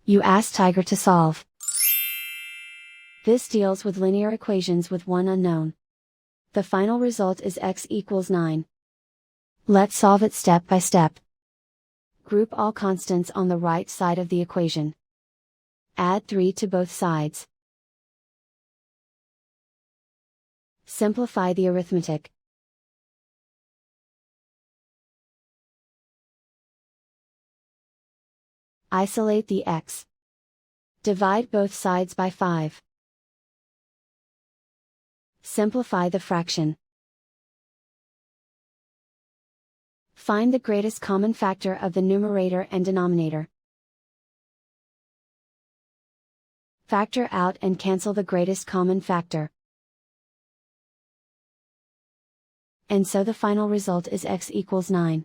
You ask Tiger to solve. This deals with linear equations with one unknown. The final result is x equals 9. Let's solve it step by step. Group all constants on the right side of the equation. Add 3 to both sides. Simplify the arithmetic. Isolate the x. Divide both sides by 5. Simplify the fraction. Find the greatest common factor of the numerator and denominator. Factor out and cancel the greatest common factor. And so the final result is x equals 9.